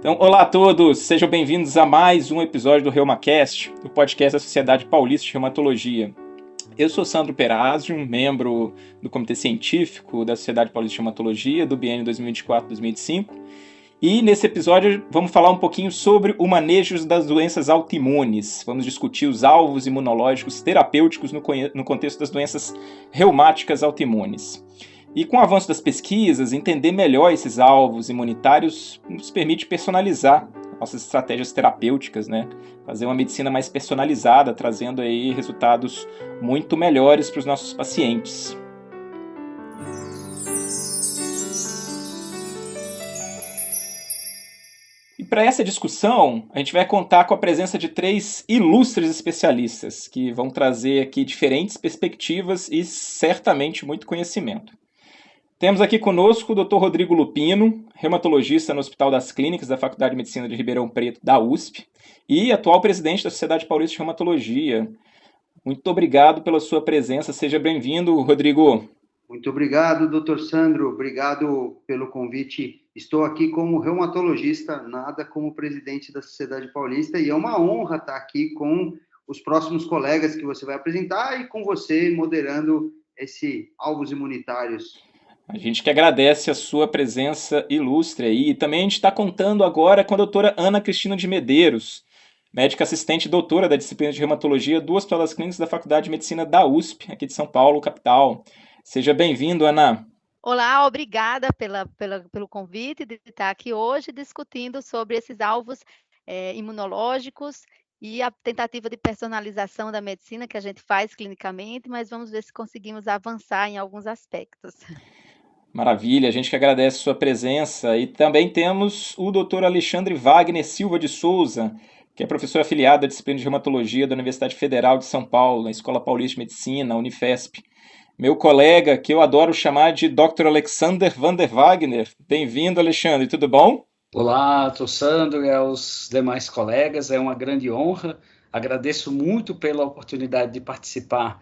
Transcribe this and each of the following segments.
Então, olá a todos, sejam bem-vindos a mais um episódio do ReumaCast, o podcast da Sociedade Paulista de Reumatologia. Eu sou Sandro Perazzo, membro do Comitê Científico da Sociedade Paulista de Reumatologia do biênio 2024-2025, e nesse episódio vamos falar um pouquinho sobre o manejo das doenças autoimunes. Vamos discutir os alvos imunológicos terapêuticos no contexto das doenças reumáticas autoimunes. E com o avanço das pesquisas, entender melhor esses alvos imunitários nos permite personalizar nossas estratégias terapêuticas, né? Fazer uma medicina mais personalizada, trazendo aí resultados muito melhores para os nossos pacientes. E para essa discussão, a gente vai contar com a presença de 3 ilustres especialistas, que vão trazer aqui diferentes perspectivas e certamente muito conhecimento. Temos aqui conosco o Dr. Rodrigo Lupino, reumatologista no Hospital das Clínicas da Faculdade de Medicina de Ribeirão Preto, da USP, e atual presidente da Sociedade Paulista de Reumatologia. Muito obrigado pela sua presença, seja bem-vindo, Rodrigo. Muito obrigado, Dr. Sandro, obrigado pelo convite. Estou aqui como reumatologista, nada como presidente da Sociedade Paulista, e é uma honra estar aqui com os próximos colegas que você vai apresentar e com você moderando esse alvos imunitários. A gente que agradece a sua presença ilustre aí. E também a gente está contando agora com a doutora Ana Cristina de Medeiros, médica assistente e doutora da disciplina de reumatologia do Hospital das Clínicas da Faculdade de Medicina da USP, aqui de São Paulo, capital. Seja bem-vindo, Ana. Olá, obrigada pelo convite de estar aqui hoje discutindo sobre esses alvos imunológicos e a tentativa de personalização da medicina que a gente faz clinicamente, mas vamos ver se conseguimos avançar em alguns aspectos. Maravilha, a gente que agradece a sua presença. E também temos o Dr. Alexandre Wagner Silva de Souza, que é professor afiliado da disciplina de reumatologia da Universidade Federal de São Paulo, na Escola Paulista de Medicina, Unifesp. Meu colega, que eu adoro chamar de Dr. Alexander van der Wagner. Bem-vindo, Alexandre, tudo bom? Olá, estou Sandro e aos demais colegas, é uma grande honra. Agradeço muito pela oportunidade de participar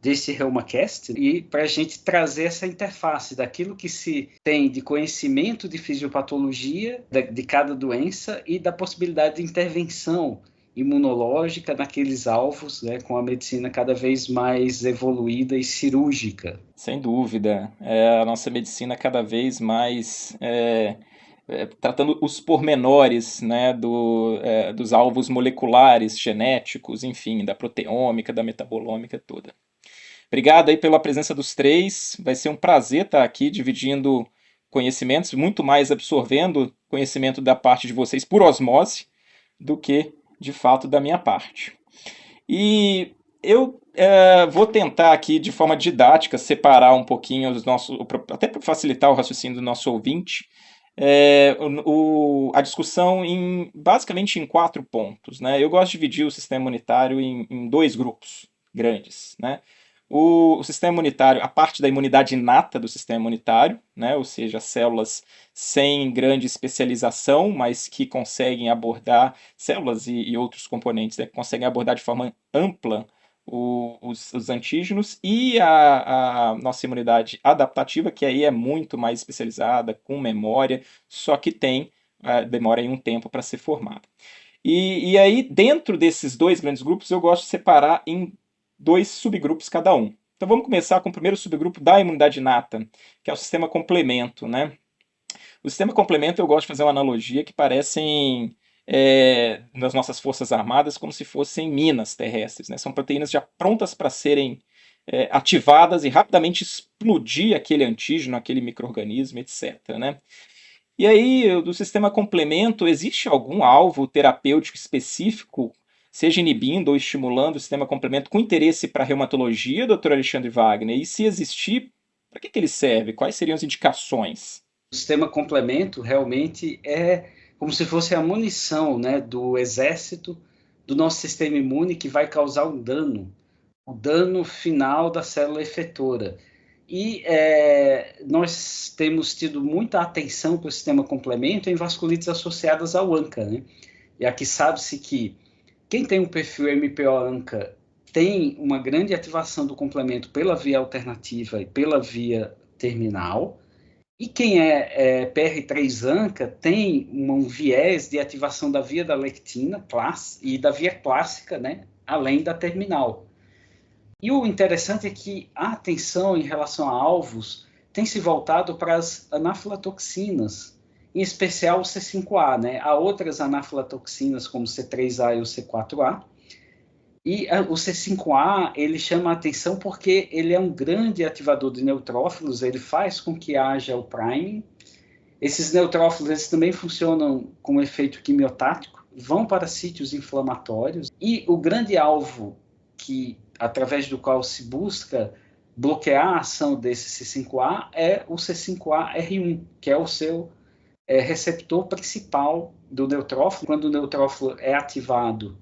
desse ReumaCast e para a gente trazer essa interface daquilo que se tem de conhecimento de fisiopatologia de cada doença e da possibilidade de intervenção imunológica naqueles alvos, né, com a medicina cada vez mais evoluída e cirúrgica. Sem dúvida, a nossa medicina cada vez mais tratando os pormenores, né, dos alvos moleculares, genéticos, enfim, da proteômica, da metabolômica toda. Obrigado aí pela presença dos 3, vai ser um prazer estar aqui dividindo conhecimentos, muito mais absorvendo conhecimento da parte de vocês por osmose do que, de fato, da minha parte. E eu vou tentar aqui, de forma didática, separar um pouquinho os nossos, até para facilitar o raciocínio do nosso ouvinte, a discussão basicamente em 4 pontos. Né? Eu gosto de dividir o sistema imunitário em 2 grupos grandes. Né? O sistema imunitário, a parte da imunidade inata do sistema imunitário, né? Ou seja, células sem grande especialização, mas que conseguem abordar, células e outros componentes, né? Que conseguem abordar de forma ampla os antígenos, e a nossa imunidade adaptativa, que aí é muito mais especializada, com memória, só que demora aí um tempo para ser formada. E aí, dentro desses 2 grandes grupos, eu gosto de separar em 2 subgrupos cada um. Então vamos começar com o primeiro subgrupo da imunidade inata, que é o sistema complemento. Né? O sistema complemento, eu gosto de fazer uma analogia que parecem nas nossas forças armadas como se fossem minas terrestres. Né? São proteínas já prontas para serem ativadas e rapidamente explodir aquele antígeno, aquele micro-organismo, etc. Né? E aí, do sistema complemento, existe algum alvo terapêutico específico, seja inibindo ou estimulando o sistema complemento com interesse para a reumatologia, Dr. Alexandre Wagner? E se existir, para que ele serve? Quais seriam as indicações? O sistema complemento realmente é como se fosse a munição, né, do exército do nosso sistema imune que vai causar um dano, o dano final da célula efetora. E nós temos tido muita atenção para o sistema complemento em vasculites associadas ao ANCA. Né? E aqui sabe-se que quem tem um perfil MPO-ANCA tem uma grande ativação do complemento pela via alternativa e pela via terminal, E quem é PR3-ANCA tem um viés de ativação da via da lectina e da via clássica, né, além da terminal. E o interessante é que a atenção em relação a alvos tem se voltado para as anafilatoxinas, em especial o C5A, né? Há outras anafilatoxinas como o C3A e o C4A. E o C5A, ele chama a atenção porque ele é um grande ativador de neutrófilos, ele faz com que haja o priming. Esses neutrófilos eles também funcionam com efeito quimiotático, vão para sítios inflamatórios, e o grande alvo através do qual se busca bloquear a ação desse C5A é o C5AR1, que é o seu receptor principal do neutrófilo. Quando o neutrófilo é ativado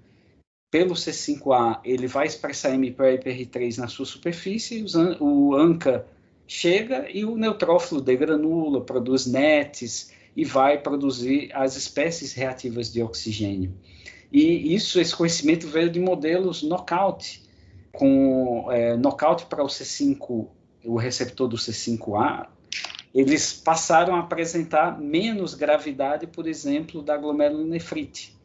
pelo C5A, ele vai expressar MPR3 na sua superfície, o ANCA chega e o neutrófilo degranula, produz NETs e vai produzir as espécies reativas de oxigênio. E esse conhecimento veio de modelos knockout, com knockout para o C5, o receptor do C5A, eles passaram a apresentar menos gravidade, por exemplo, da glomerulonefrite.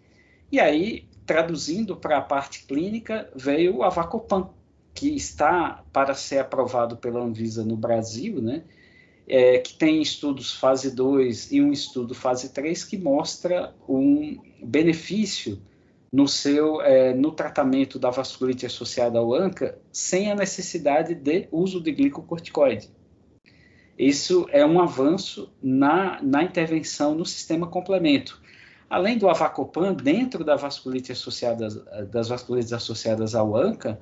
E aí, traduzindo para a parte clínica, veio o Avacopan, que está para ser aprovado pela Anvisa no Brasil, né? Que tem estudos fase 2 e um estudo fase 3 que mostra um benefício no tratamento da vasculite associada ao ANCA sem a necessidade de uso de glicocorticoide. Isso é um avanço na intervenção no sistema complemento. Além do Avacopan, dentro das vasculites associadas ao ANCA,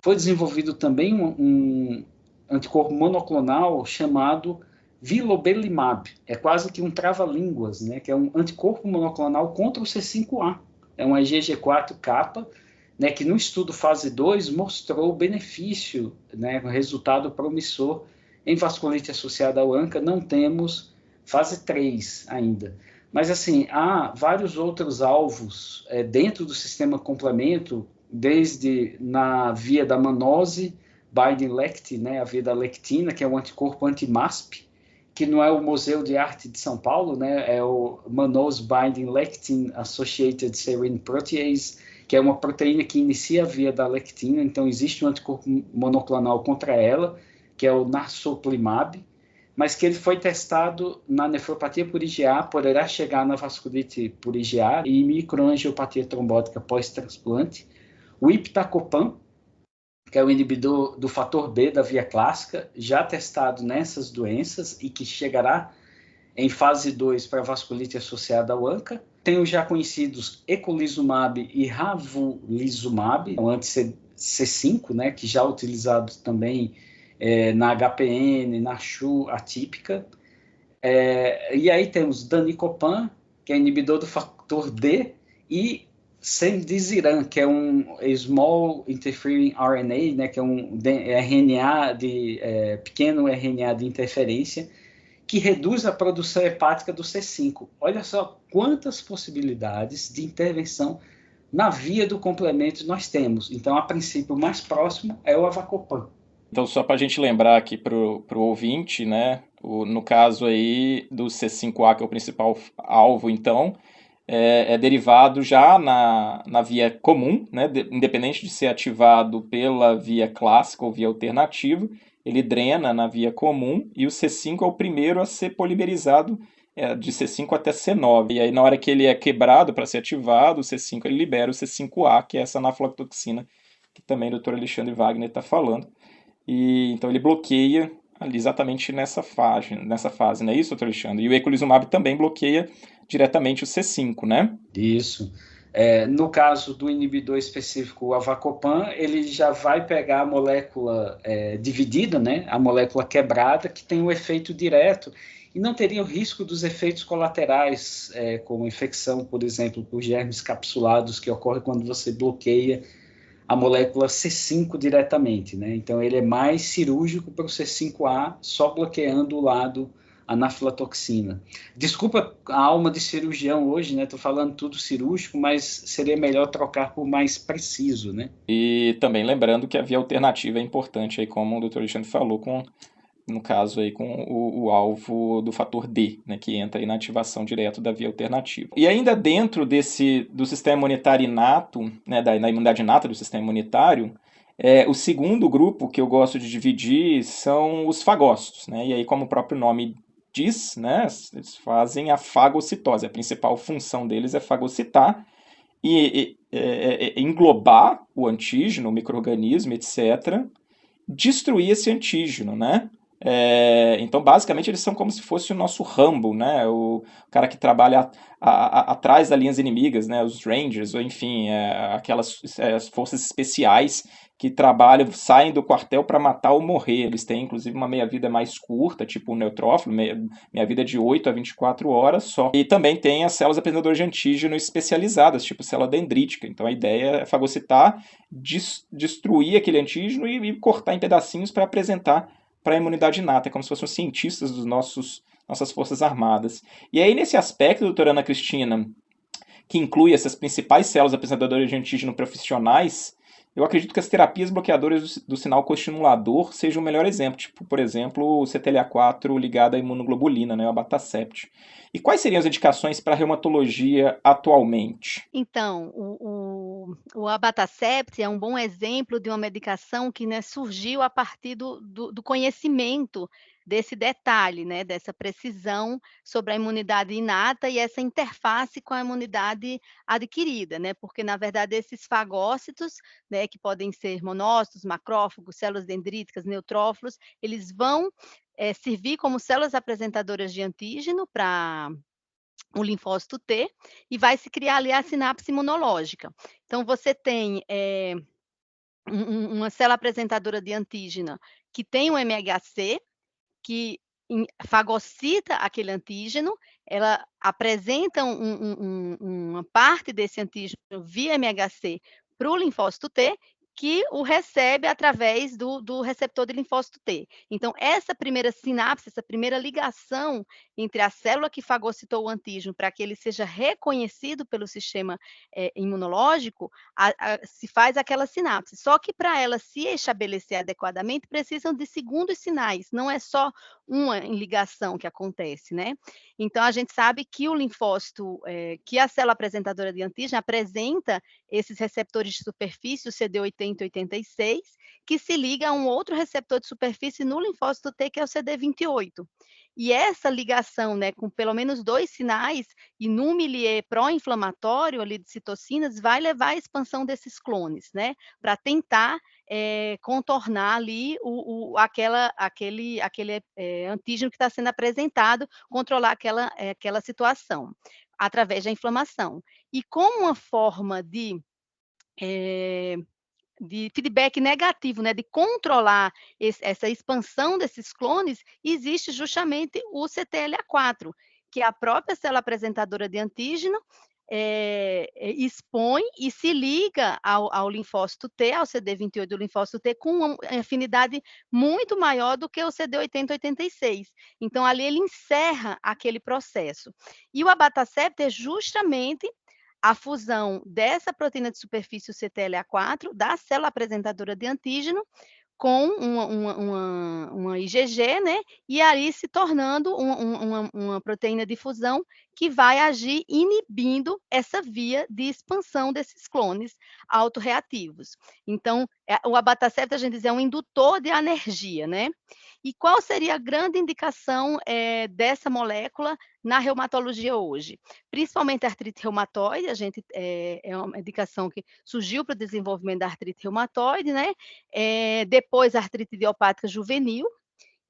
foi desenvolvido também um anticorpo monoclonal chamado vilobelimab. É quase que um trava-línguas, né? Que é um anticorpo monoclonal contra o C5A. É um IgG4-kappa, né, que no estudo fase 2 mostrou o benefício, né, um resultado promissor em vasculite associada ao ANCA. Não temos fase 3 ainda. Mas, assim, há vários outros alvos dentro do sistema complemento, desde na via da mannose binding lectin, né, a via da lectina, que é um anticorpo anti-MASP, que não é o Museu de Arte de São Paulo, né, é o mannose binding lectin associated serine protease, que é uma proteína que inicia a via da lectina. Então existe um anticorpo monoclonal contra ela, que é o narsoplimab, mas que ele foi testado na nefropatia por IgA, poderá chegar na vasculite por IgA e microangiopatia trombótica pós-transplante. O iptacopan, que é o inibidor do fator B da via clássica, já testado nessas doenças e que chegará em fase 2 para vasculite associada ao ANCA. Tem os já conhecidos eculizumab e ravulizumab, o anti-C5, né, que já é utilizado também na HPN, na CHU atípica. E aí temos danicopan, que é inibidor do fator D, e cemdisiran, que é um small interfering RNA, né, que é um RNA pequeno RNA de interferência, que reduz a produção hepática do C5. Olha só quantas possibilidades de intervenção na via do complemento nós temos. Então, a princípio, o mais próximo é o Avacopan. Então, só para a gente lembrar aqui para o ouvinte, né, no caso aí do C5A, que é o principal alvo, então, é derivado já na via comum, né, independente de ser ativado pela via clássica ou via alternativa, ele drena na via comum, e o C5 é o primeiro a ser polimerizado de C5 até C9. E aí, na hora que ele é quebrado para ser ativado, o C5 ele libera o C5A, que é essa anafilatoxina que também o Dr. Alexandre Wagner está falando. E então ele bloqueia ali exatamente nessa fase, não é isso, Dr. Alexandre? E o eculizumab também bloqueia diretamente o C5, né? Isso. No caso do inibidor específico, o Avacopan, ele já vai pegar a molécula dividida, né? A molécula quebrada, que tem um efeito direto, e não teria o risco dos efeitos colaterais, como infecção, por exemplo, por germes capsulados, que ocorre quando você bloqueia a molécula C5 diretamente, né? Então ele é mais cirúrgico para o C5A, só bloqueando o lado anafilatoxina. Desculpa a alma de cirurgião hoje, né? Estou falando tudo cirúrgico, mas seria melhor trocar por mais preciso, né? E também lembrando que a via alternativa é importante, aí, como o Dr. Alexandre falou, com no caso aí com o alvo do fator D, né, que entra aí na ativação direto da via alternativa. E ainda dentro do sistema imunitário inato, né, da imunidade inata do sistema imunitário, o segundo grupo que eu gosto de dividir são os fagócitos, né? E aí, como o próprio nome diz, né, eles fazem a fagocitose. A principal função deles é fagocitar e englobar o antígeno, o micro-organismo, etc., destruir esse antígeno, né? Então, basicamente, eles são como se fosse o nosso Rambo, né? O cara que trabalha atrás das linhas inimigas, né? Os Rangers, ou enfim, aquelas forças especiais que trabalham, saem do quartel para matar ou morrer. Eles têm, inclusive, uma meia-vida mais curta, tipo um neutrófilo, meia-vida de 8 a 24 horas só. E também tem as células apresentadoras de antígeno especializadas, tipo célula dendrítica. Então, a ideia é fagocitar, destruir aquele antígeno e cortar em pedacinhos para apresentar para a imunidade inata, é como se fossem cientistas dos nossas forças armadas. E aí, nesse aspecto, doutora Ana Cristina, que inclui essas principais células apresentadoras de antígeno profissionais, eu acredito que as terapias bloqueadoras do sinal coestimulador sejam o melhor exemplo, tipo, por exemplo, o CTLA-4 ligado à imunoglobulina, né, o abatacept. E quais seriam as indicações para a reumatologia atualmente? Então, o abatacept é um bom exemplo de uma medicação que, né, surgiu a partir do conhecimento desse detalhe, né, dessa precisão sobre a imunidade inata e essa interface com a imunidade adquirida, né, porque, na verdade, esses fagócitos, né, que podem ser monócitos, macrófagos, células dendríticas, neutrófilos, eles vão servir como células apresentadoras de antígeno para o linfócito T, e vai se criar ali a sinapse imunológica. Então você tem, uma célula apresentadora de antígeno que tem um MHC, que fagocita aquele antígeno, ela apresenta uma parte desse antígeno via MHC para o linfócito T, que o recebe através do receptor de linfócito T. Então, essa primeira sinapse, essa primeira ligação entre a célula que fagocitou o antígeno para que ele seja reconhecido pelo sistema imunológico, se faz aquela sinapse. Só que para ela se estabelecer adequadamente, precisam de segundos sinais, não é só uma ligação que acontece, né? Então, a gente sabe que o linfócito, que a célula apresentadora de antígeno apresenta esses receptores de superfície, o CD80 e 86, que se liga a um outro receptor de superfície no linfócito T, que é o CD28. E essa ligação, né, com pelo menos 2 sinais e num milieu pró-inflamatório ali de citocinas, vai levar à expansão desses clones, né, para tentar contornar ali aquele antígeno que está sendo apresentado, controlar aquela situação, através da inflamação. E como uma forma de feedback negativo, né, de controlar essa expansão desses clones, existe justamente o CTLA-4, que é a própria célula apresentadora de antígeno, expõe e se liga ao linfócito T, ao CD28 do linfócito T, com uma afinidade muito maior do que o CD80 86. Então, ali ele encerra aquele processo. E o abatacept é justamente a fusão dessa proteína de superfície, o CTLA-4, da célula apresentadora de antígeno, com uma IgG, né? E aí se tornando uma proteína de fusão que vai agir inibindo essa via de expansão desses clones autorreativos. Então, o abatacept, a gente diz, é um indutor de energia, né? E qual seria a grande indicação dessa molécula na reumatologia hoje? Principalmente a artrite reumatoide, é uma medicação que surgiu para o desenvolvimento da artrite reumatoide, né? Depois a artrite idiopática juvenil,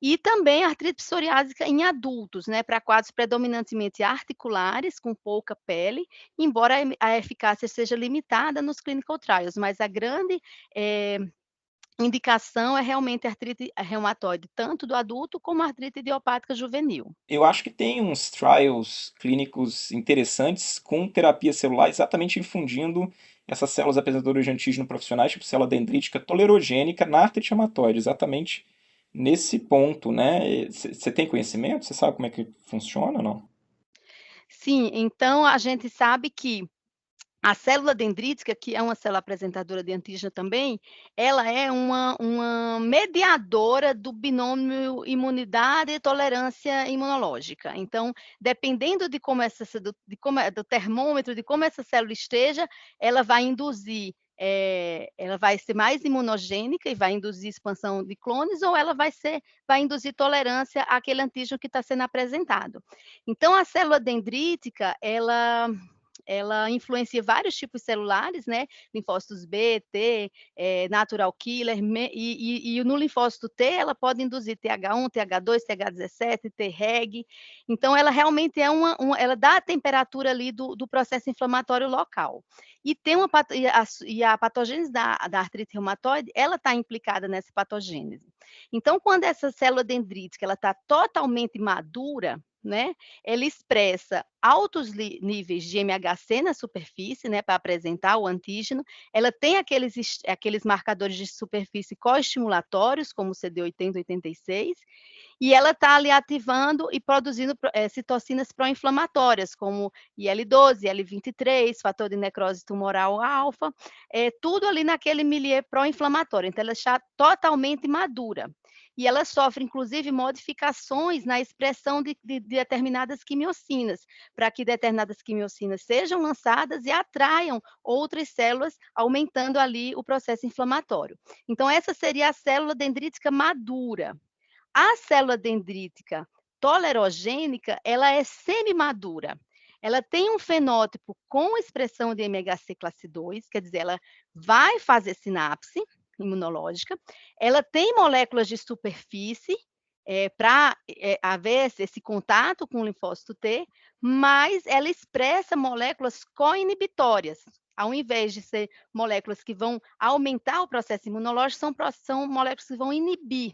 e também a artrite psoriásica em adultos, né, para quadros predominantemente articulares, com pouca pele, embora a eficácia seja limitada nos clinical trials, mas a grande indicação é realmente a artrite reumatoide, tanto do adulto como a artrite idiopática juvenil. Eu acho que tem uns trials clínicos interessantes com terapia celular exatamente infundindo essas células apresentadoras de antígeno profissionais, tipo célula dendrítica tolerogênica na artrite reumatoide, exatamente nesse ponto, né? Você tem conhecimento? Você sabe como é que funciona ou não? Sim, então a gente sabe que A célula dendrítica, que é uma célula apresentadora de antígeno também, ela é uma mediadora do binômio imunidade e tolerância imunológica. Então, dependendo de como do termômetro, de como essa célula esteja, ela vai induzir, ela vai ser mais imunogênica e vai induzir expansão de clones, ou ela vai induzir tolerância àquele antígeno que está sendo apresentado. Então, a célula dendrítica, ela influencia vários tipos celulares, né? Linfócitos B, T, natural killer, e no linfócito T ela pode induzir TH1, TH2, TH17, Treg. Então, ela realmente ela dá a temperatura ali do processo inflamatório local. E tem a patogênese da artrite reumatoide, ela está implicada nessa patogênese. Então, quando essa célula dendrítica ela está totalmente madura, né? Ela expressa altos níveis de MHC na superfície, né, para apresentar o antígeno. Ela tem aqueles marcadores de superfície coestimulatórios, como o CD80, 86, e ela está ali ativando e produzindo citocinas pró-inflamatórias, como IL-12, IL-23, fator de necrose tumoral alfa, tudo ali naquele milieu pró-inflamatório. Então, ela está totalmente madura. E ela sofre, inclusive, modificações na expressão de determinadas quimiocinas, para que determinadas quimiocinas sejam lançadas e atraiam outras células, aumentando ali o processo inflamatório. Então, essa seria a célula dendrítica madura. A célula dendrítica tolerogênica, ela é semi-madura. Ela tem um fenótipo com expressão de MHC classe 2, quer dizer, ela vai fazer sinapse imunológica, ela tem moléculas de superfície para haver esse contato com o linfócito T, mas ela expressa moléculas co-inibitórias. Ao invés de ser moléculas que vão aumentar o processo imunológico, são moléculas que vão inibir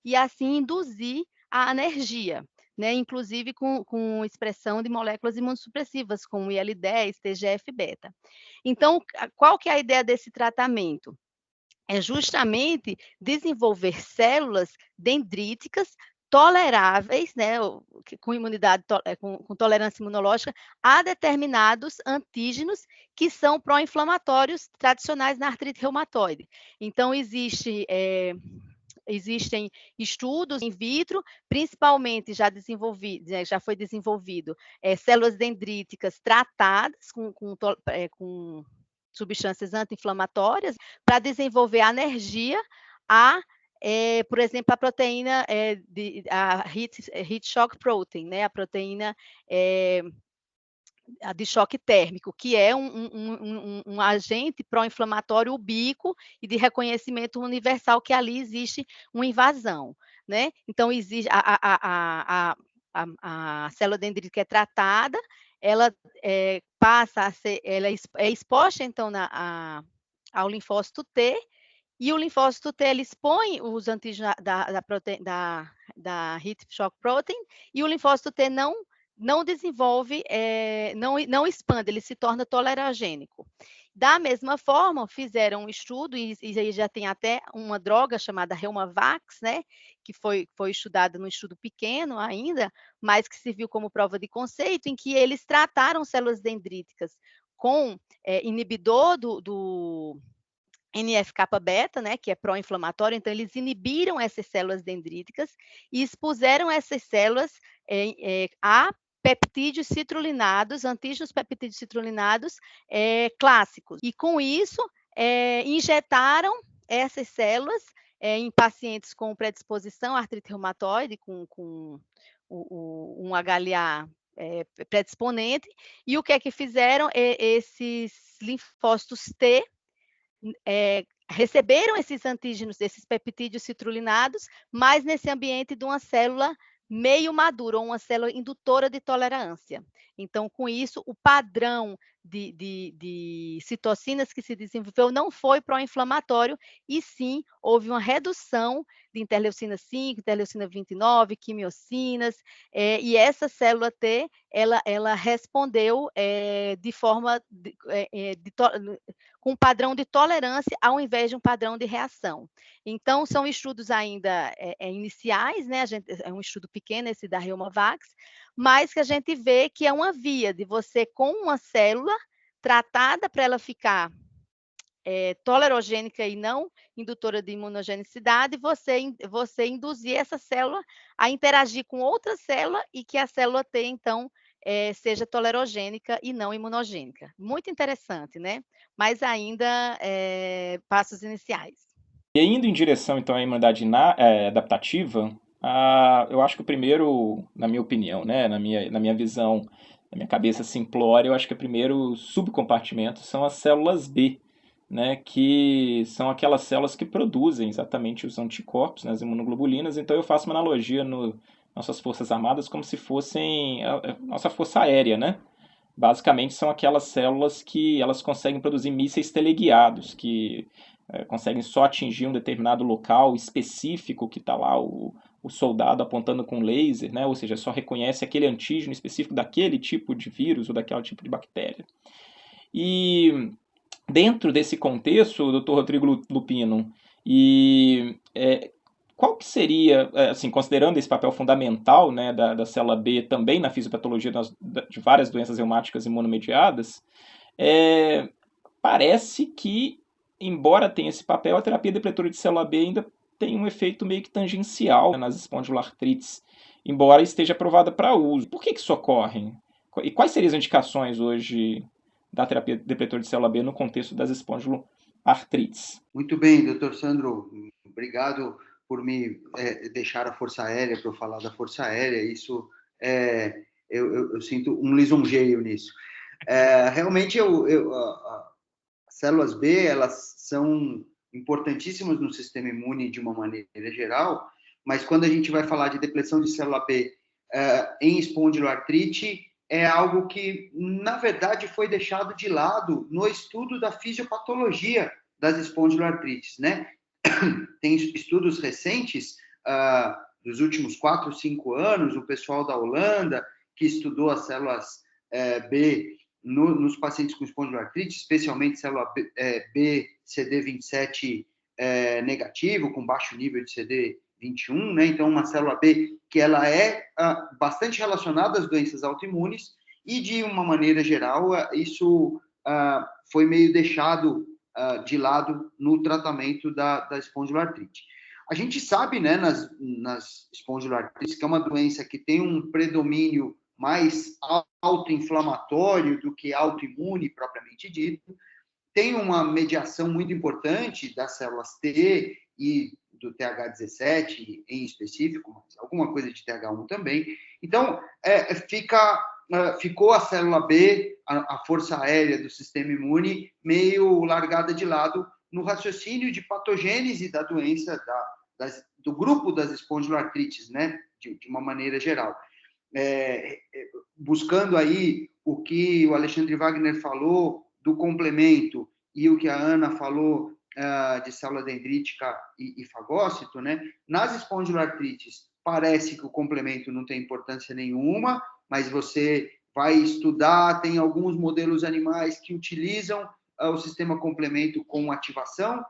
e assim induzir a anergia, né? Inclusive com expressão de moléculas imunossupressivas, como IL-10, TGF-beta. Então, qual que é a ideia desse tratamento? É justamente desenvolver células dendríticas toleráveis, né, com imunidade, com tolerância imunológica a determinados antígenos que são pró-inflamatórios tradicionais na artrite reumatoide. Então, existem estudos in vitro, principalmente já foi desenvolvido células dendríticas tratadas com substâncias anti-inflamatórias para desenvolver alergia por exemplo, a proteína a heat shock protein, né? A proteína de choque térmico, que é um agente pró-inflamatório ubíquo e de reconhecimento universal, que ali existe uma invasão, né? Então, existe a célula dendrítica é tratada, ela passa a ser, ela é exposta, então, ao linfócito T, e o linfócito T ele expõe os antígenos da heat shock protein, e o linfócito T não desenvolve, não expande, ele se torna tolerogênico. Da mesma forma, fizeram um estudo, e aí já tem até uma droga chamada Reumavax, né, que foi estudada num estudo pequeno ainda, mas que serviu como prova de conceito, em que eles trataram células dendríticas com inibidor do NF-κ-beta, né, que é pró-inflamatório. Então, eles inibiram essas células dendríticas e expuseram essas células a peptídeos citrulinados, antígenos peptídeos citrulinados clássicos. E, com isso, injetaram essas células em pacientes com predisposição à artrite reumatoide, com um HLA predisponente. E o que é que fizeram? Esses linfócitos T receberam esses antígenos, esses peptídeos citrulinados, mas nesse ambiente de uma célula meio madura, ou uma célula indutora de tolerância. Então, com isso, o padrão de citocinas que se desenvolveu não foi pró-inflamatório, e sim houve uma redução de interleucina 5, interleucina 29, quimiocinas, e essa célula T, ela respondeu de forma com um padrão de tolerância ao invés de um padrão de reação. Então, são estudos ainda iniciais, né? É um estudo pequeno, esse da Reumavax, mas que a gente vê que é uma via de você, com uma célula, tratada para ela ficar tolerogênica e não indutora de imunogenicidade, você induzir essa célula a interagir com outra célula e que a célula T, então, seja tolerogênica e não imunogênica. Muito interessante, né? Mas ainda passos iniciais. E indo em direção, então, à imunidade adaptativa, eu acho que o primeiro, na minha opinião, né, na minha visão, na minha cabeça simplória, eu acho que o primeiro subcompartimento são as células B, né, que são aquelas células que produzem exatamente os anticorpos, né, as imunoglobulinas. Então eu faço uma analogia nossas forças armadas como se fossem a nossa força aérea, né? Basicamente são aquelas células que elas conseguem produzir mísseis teleguiados, que conseguem só atingir um determinado local específico que está lá o soldado apontando com laser, né? Ou seja, só reconhece aquele antígeno específico daquele tipo de vírus ou daquele tipo de bactéria. E dentro desse contexto, Dr. Rodrigo Lupino, qual que seria, assim, considerando esse papel fundamental, né, da célula B também na fisiopatologia de várias doenças reumáticas imunomediadas, parece que, embora tenha esse papel, a terapia depletora de célula B ainda tem um efeito meio que tangencial nas espondiloartrites, embora esteja aprovada para uso. Por que isso ocorre? E quais seriam as indicações hoje da terapia depletora de célula B no contexto das espondiloartrites? Muito bem, doutor Sandro, obrigado por me deixar a Força Aérea para eu falar da Força Aérea. Isso, eu sinto um lisonjeio nisso. Realmente, as células B, elas são importantíssimas no sistema imune de uma maneira geral, mas quando a gente vai falar de depleção de célula B em espondiloartrite, é algo que, na verdade, foi deixado de lado no estudo da fisiopatologia das espondiloartrites, né? Tem estudos recentes, dos últimos 4 ou 5 anos, o pessoal da Holanda, que estudou as células B nos pacientes com espondiloartrite, especialmente célula B CD27 negativo, com baixo nível de CD21, né? Então, uma célula B que ela é bastante relacionada às doenças autoimunes e, de uma maneira geral, isso foi meio deixado de lado no tratamento da espondiloartrite. A gente sabe, né, nas espondiloartrites, que é uma doença que tem um predomínio mais autoinflamatório do que autoimune propriamente dito, tem uma mediação muito importante das células T e do TH17 em específico, mas alguma coisa de TH1 também. Então, ficou a célula B, a força aérea do sistema imune, meio largada de lado no raciocínio de patogênese da doença, do grupo das espondiloartrites, né, de uma maneira geral. Buscando aí o que o Alexandre Wagner falou do complemento e o que a Ana falou de célula dendrítica e fagócito, né? Nas espondiloartrites, parece que o complemento não tem importância nenhuma, mas você vai estudar, tem alguns modelos animais que utilizam o sistema complemento com ativação.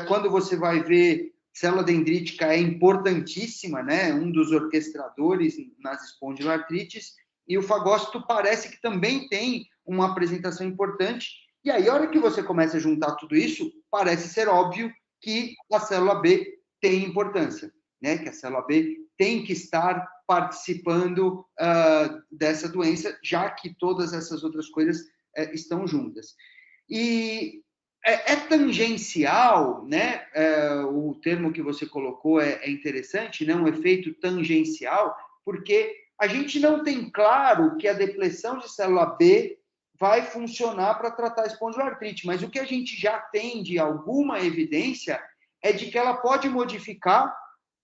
Quando você vai ver, célula dendrítica é importantíssima, né? Um dos orquestradores nas espondiloartrites, e o fagócito parece que também tem uma apresentação importante. E aí, a hora que você começa a juntar tudo isso, parece ser óbvio que a célula B tem importância, né? Que a célula B tem que estar participando dessa doença, já que todas essas outras coisas estão juntas. E é tangencial, né? O termo que você colocou é interessante, né? Um efeito tangencial, porque a gente não tem claro que a depleção de célula B vai funcionar para tratar a espondiloartrite, mas o que a gente já tem de alguma evidência é de que ela pode modificar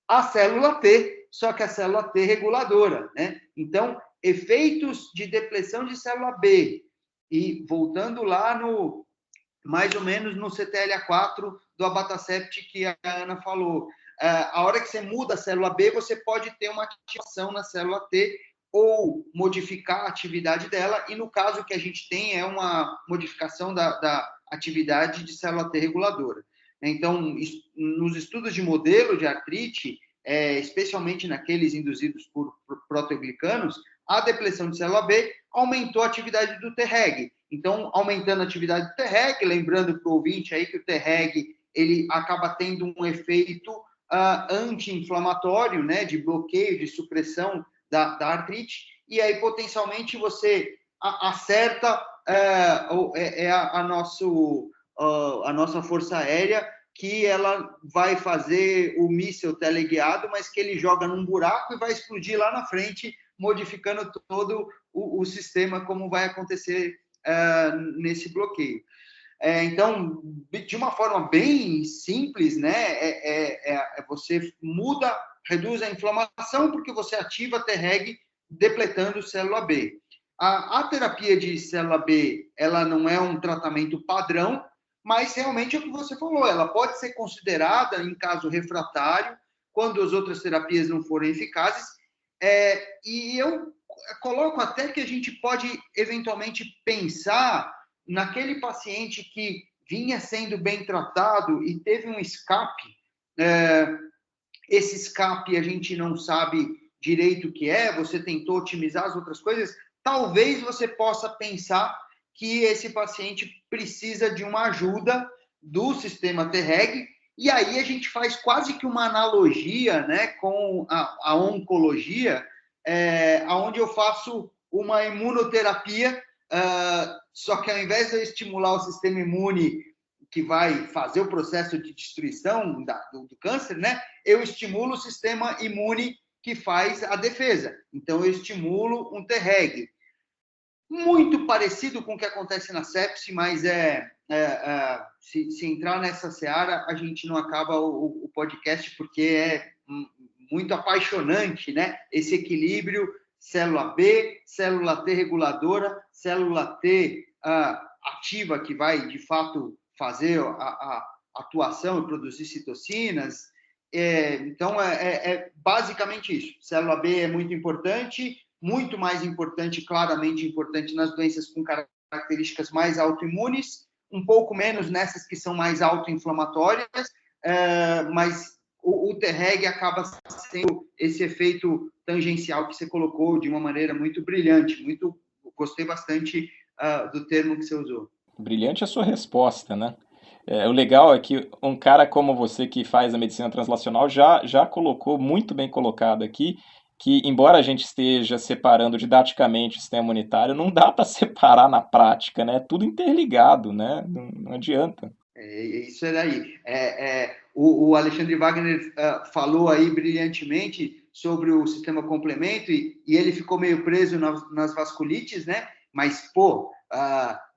a célula T, só que a célula T reguladora, né? Então, efeitos de depleção de célula B, e voltando lá mais ou menos no CTLA4 do abatacept que a Ana falou, a hora que você muda a célula B, você pode ter uma ativação na célula T ou modificar a atividade dela, e no caso que a gente tem é uma modificação da atividade de célula T reguladora. Então, nos estudos de modelo de artrite, especialmente naqueles induzidos por proteoglicanos, a depleção de célula B aumentou a atividade do Treg. Então, aumentando a atividade do Treg, lembrando para o ouvinte aí que o Treg ele acaba tendo um efeito anti-inflamatório, né, de bloqueio, de supressão da artrite, e aí potencialmente você acerta a nossa força aérea, que ela vai fazer o míssil teleguiado, mas que ele joga num buraco e vai explodir lá na frente, modificando todo o sistema, como vai acontecer nesse bloqueio. Então, de uma forma bem simples, né, você reduz a inflamação, porque você ativa a Treg depletando célula B. A terapia de célula B, ela não é um tratamento padrão, mas realmente é o que você falou, ela pode ser considerada em caso refratário, quando as outras terapias não forem eficazes, e eu coloco até que a gente pode eventualmente pensar naquele paciente que vinha sendo bem tratado e teve um escape. Esse escape a gente não sabe direito o que é, você tentou otimizar as outras coisas, talvez você possa pensar que esse paciente precisa de uma ajuda do sistema Treg, e aí a gente faz quase que uma analogia, né, com a oncologia, onde eu faço uma imunoterapia, só que ao invés de eu estimular o sistema imune que vai fazer o processo de destruição do câncer, né, eu estimulo o sistema imune que faz a defesa. Então, eu estimulo um Treg. Muito parecido com o que acontece na sepse, mas se entrar nessa seara, a gente não acaba o podcast, porque é muito apaixonante, né? Esse equilíbrio célula B, célula T reguladora, célula T ativa, que vai, de fato, fazer a atuação e produzir citocinas. Então, basicamente isso. Célula B é muito importante, muito mais importante, claramente importante nas doenças com características mais autoimunes, um pouco menos nessas que são mais autoinflamatórias, mas o Treg acaba sendo esse efeito tangencial que você colocou de uma maneira muito brilhante. Gostei bastante do termo que você usou. Brilhante a sua resposta, né? O legal é que um cara como você que faz a medicina translacional já colocou muito bem colocado aqui que, embora a gente esteja separando didaticamente o sistema imunitário, não dá para separar na prática, né? É tudo interligado, né? Não adianta. Isso é daí. O Alexandre Wagner falou aí brilhantemente sobre o sistema complemento e ele ficou meio preso nas vasculites, né? Mas,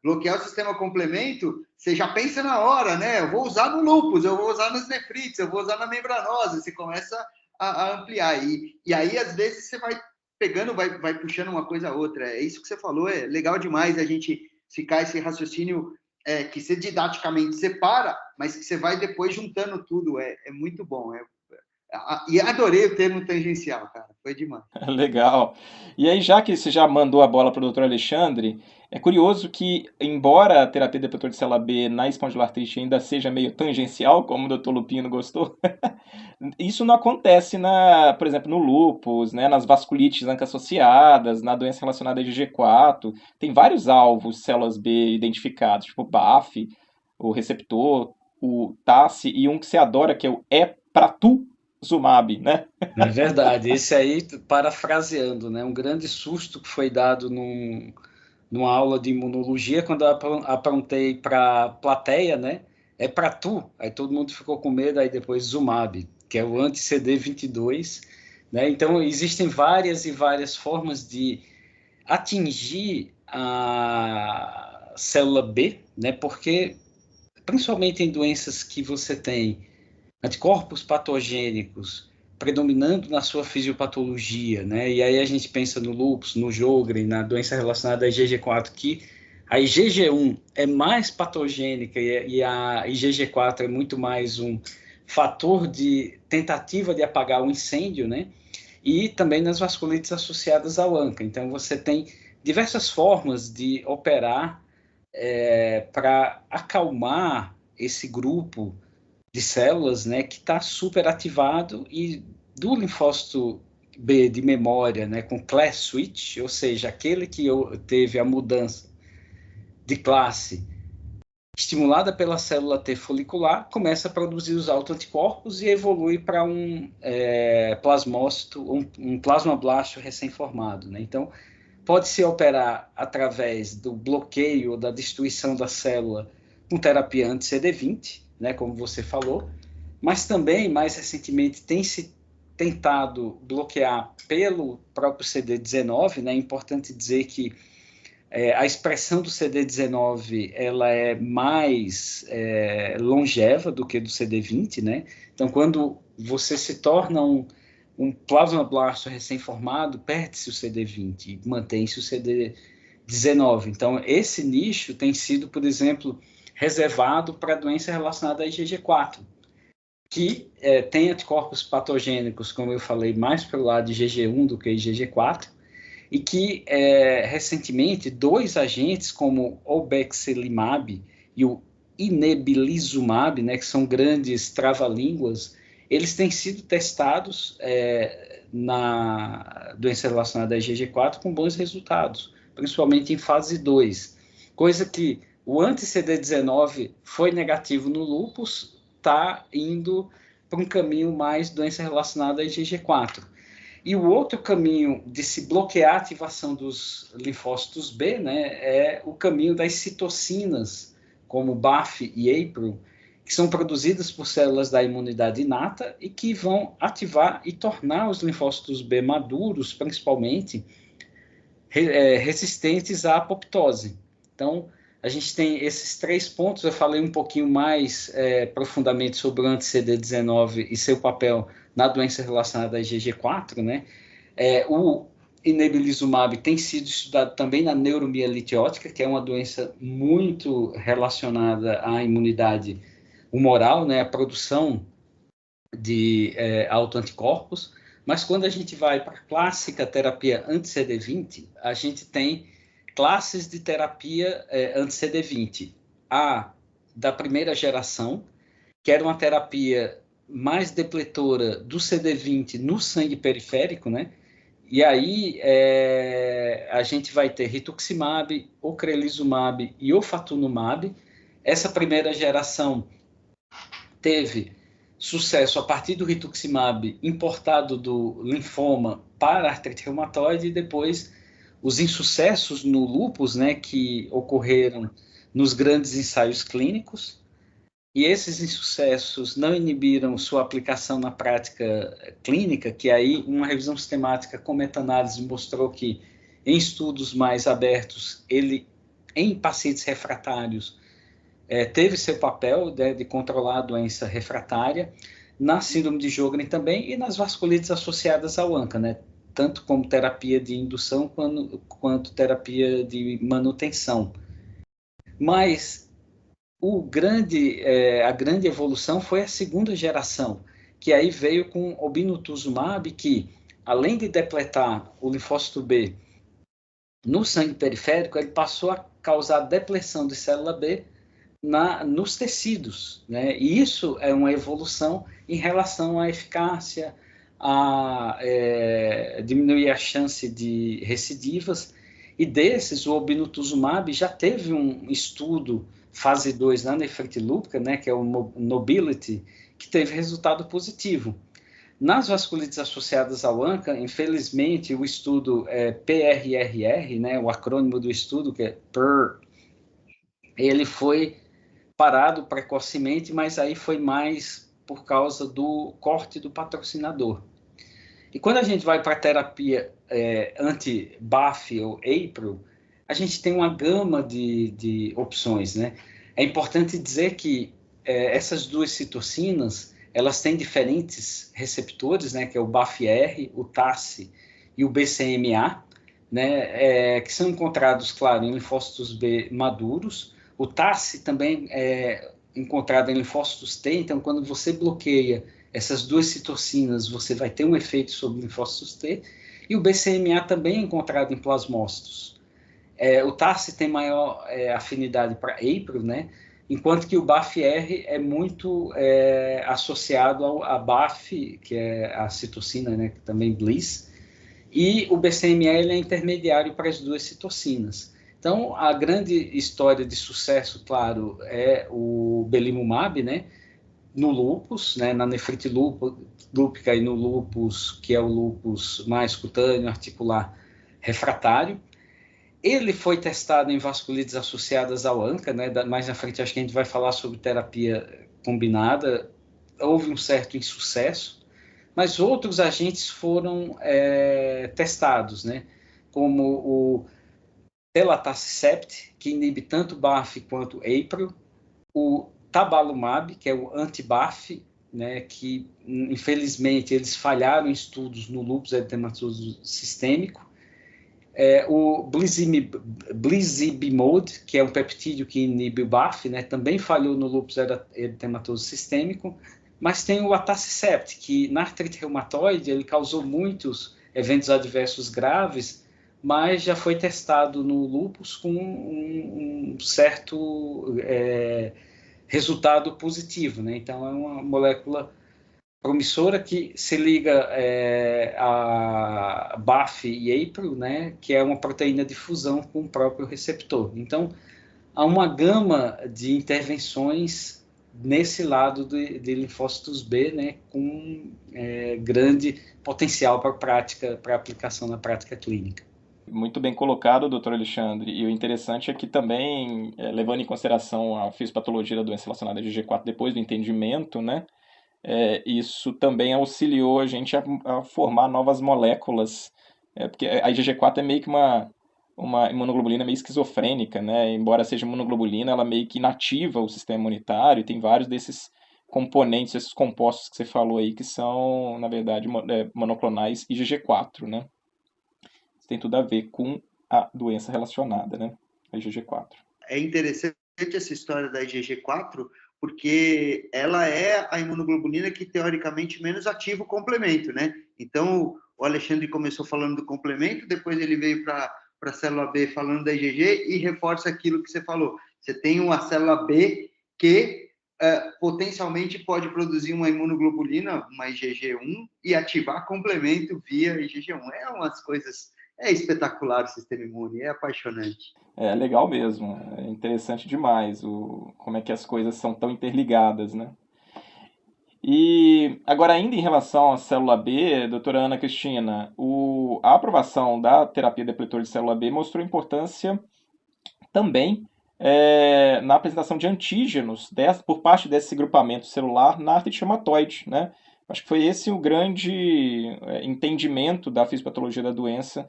bloquear o sistema complemento, você já pensa na hora, né? Eu vou usar no lúpus, eu vou usar nas nefrites, eu vou usar na membranose, você começa a ampliar. E aí, às vezes, você vai pegando, vai puxando uma coisa a outra. É isso que você falou, é legal demais a gente ficar esse raciocínio que você didaticamente separa, mas que você vai depois juntando tudo. É muito bom. E adorei o termo tangencial, cara. Foi demais. Legal. E aí, já que você já mandou a bola para o Dr. Alexandre, é curioso que, embora a terapia depressor de célula B na espondiloartrite ainda seja meio tangencial, como o Dr. Lupino gostou, isso não acontece, por exemplo, no lúpus, né, nas vasculites ANCA-associadas, na doença relacionada a IgG4. Tem vários alvos células B identificados, tipo o BAFF, o receptor, o TACI e um que você adora, que é o Zumab, né? É verdade. Esse aí, parafraseando, né? Um grande susto que foi dado numa aula de imunologia, quando eu aprontei para a plateia, né? É para tu. Aí todo mundo ficou com medo, aí depois Zumab, que é o anti-CD22, né? Então, existem várias e várias formas de atingir a célula B, né? Porque, principalmente em doenças que você tem anticorpos patogênicos predominando na sua fisiopatologia, né? E aí a gente pensa no lúpus, no Sjögren, na doença relacionada à IgG4, que a IgG1 é mais patogênica e a IgG4 é muito mais um fator de tentativa de apagar o incêndio, né? E também nas vasculites associadas ao ANCA. Então, você tem diversas formas de operar para acalmar esse grupo de células, né, que está super ativado, e do linfócito B de memória, né, com class switch, ou seja, aquele que teve a mudança de classe estimulada pela célula T folicular, começa a produzir os autoanticorpos e evolui para um plasmócito, um plasmablasto recém-formado, né? Então, pode-se operar através do bloqueio ou da destruição da célula com terapia anti-CD20, né, como você falou, mas também, mais recentemente, tem se tentado bloquear pelo próprio CD19, né? É importante dizer que a expressão do CD19 ela é mais longeva do que do CD20, né? Então, quando você se torna um plasmablasto recém-formado, perde-se o CD20 e mantém-se o CD19. Então, esse nicho tem sido, por exemplo, reservado para doença relacionada a IgG4, que tem anticorpos patogênicos, como eu falei, mais pelo lado de IgG1 do que IgG4, e que, recentemente, 2 agentes, como o obexelimab e o inebilizumab, né, que são grandes trava-línguas, eles têm sido testados na doença relacionada a IgG4 com bons resultados, principalmente em fase 2, coisa que o anti-CD19 foi negativo no lúpus, está indo para um caminho mais doença relacionada a IgG4. E o outro caminho de se bloquear a ativação dos linfócitos B, né, é o caminho das citocinas, como BAFF e APRIL, que são produzidas por células da imunidade inata e que vão ativar e tornar os linfócitos B maduros, principalmente, resistentes à apoptose. Então, a gente tem esses 3 pontos. Eu falei um pouquinho mais profundamente sobre o anti-CD19 e seu papel na doença relacionada a IgG4, né? O inebilizumab tem sido estudado também na neuromielite óptica, que é uma doença muito relacionada à imunidade humoral, né? A produção de autoanticorpos. Mas quando a gente vai para a clássica terapia anti-CD20, a gente tem classes de terapia anti-CD20. A da primeira geração, que era uma terapia mais depletora do CD20 no sangue periférico, né? E aí a gente vai ter rituximab, ocrelizumab e ofatumumab. Essa primeira geração teve sucesso a partir do rituximab importado do linfoma para artrite reumatoide, e depois os insucessos no lúpus, né, que ocorreram nos grandes ensaios clínicos. E esses insucessos não inibiram sua aplicação na prática clínica, que aí uma revisão sistemática com meta-análise mostrou que em estudos mais abertos, ele, em pacientes refratários, teve seu papel de controlar a doença refratária, na síndrome de Sjögren também e nas vasculites associadas ao ANCA, né? Tanto como terapia de indução quanto terapia de manutenção. Mas a grande evolução foi a segunda geração, que aí veio com obinutuzumab, que além de depletar o linfócito B no sangue periférico, ele passou a causar depleção de célula B nos tecidos, né? E isso é uma evolução em relação à eficácia, a diminuir a chance de recidivas, e desses o obinutuzumab já teve um estudo fase 2 na nefrite lúpica, né, que é o Nobility, que teve resultado positivo. Nas vasculites associadas ao ANCA, infelizmente, o estudo PRRR, né, o acrônimo do estudo, que é PER, ele foi parado precocemente, mas aí foi mais por causa do corte do patrocinador. E quando a gente vai para a terapia anti-BAFF ou APRIL, a gente tem uma gama de opções, né? É importante dizer que essas duas citocinas, elas têm diferentes receptores, né? Que é o BAFF-R, o TACI e o BCMA, né? Que são encontrados, claro, em linfócitos B maduros. O TACI também é encontrado em linfócitos T, então quando você bloqueia essas duas citocinas, você vai ter um efeito sobre linfócitos T, e o BCMA também é encontrado em plasmócitos. O TACI tem maior afinidade para APRIL, né? Enquanto que o BAFF-R é muito associado a BAFF, que é a citocina, né? Também BLyS, e o BCMA ele é intermediário para as duas citocinas. Então, a grande história de sucesso, claro, é o belimumab, né? No lúpus, né? Na nefrite lúpica e no lúpus, que é o lúpus mais cutâneo, articular, refratário. Ele foi testado em vasculites associadas ao ANCA, né? Mais na frente acho que a gente vai falar sobre terapia combinada. Houve um certo insucesso, mas outros agentes foram testados, né? Como o telatacicept, que inibe tanto BAFF quanto APRIL, o tabalumab, que é o anti-BAFF, né, que infelizmente eles falharam em estudos no lúpus eritematoso sistêmico, o blizibimod, que é um peptídeo que inibe o BAFF, né, também falhou no lúpus eritematoso sistêmico, mas tem o atacicept, que na artrite reumatoide ele causou muitos eventos adversos graves, mas já foi testado no lúpus com um certo resultado positivo, né? Então é uma molécula promissora que se liga a BAFF e APRIL, né? Que é uma proteína de fusão com o próprio receptor. Então há uma gama de intervenções nesse lado de linfócitos B, né? Com grande potencial para aplicação na prática clínica. Muito bem colocado, doutor Alexandre. E o interessante é que também, levando em consideração a fisiopatologia da doença relacionada a IgG4 depois do entendimento, né, isso também auxiliou a gente a formar novas moléculas, porque a IgG4 é meio que uma imunoglobulina meio esquizofrênica, né, embora seja imunoglobulina, ela meio que inativa o sistema imunitário, e tem vários desses componentes, esses compostos que você falou aí, que são, na verdade, monoclonais IgG4, né. Tem tudo a ver com a doença relacionada, né? A IgG4. É interessante essa história da IgG4, porque ela é a imunoglobulina que, teoricamente, menos ativa o complemento, né? Então, o Alexandre começou falando do complemento, depois ele veio para a célula B falando da IgG e reforça aquilo que você falou. Você tem uma célula B que potencialmente pode produzir uma imunoglobulina, uma IgG1, e ativar complemento via IgG1. É umas coisas... É espetacular o sistema imune, é apaixonante. É legal mesmo, é interessante demais como é que as coisas são tão interligadas, né? E agora, ainda em relação à célula B, doutora Ana Cristina, a aprovação da terapia depletor de célula B mostrou importância também na apresentação de antígenos por parte desse grupamento celular na artrite reumatoide, né? Acho que foi esse o grande entendimento da fisiopatologia da doença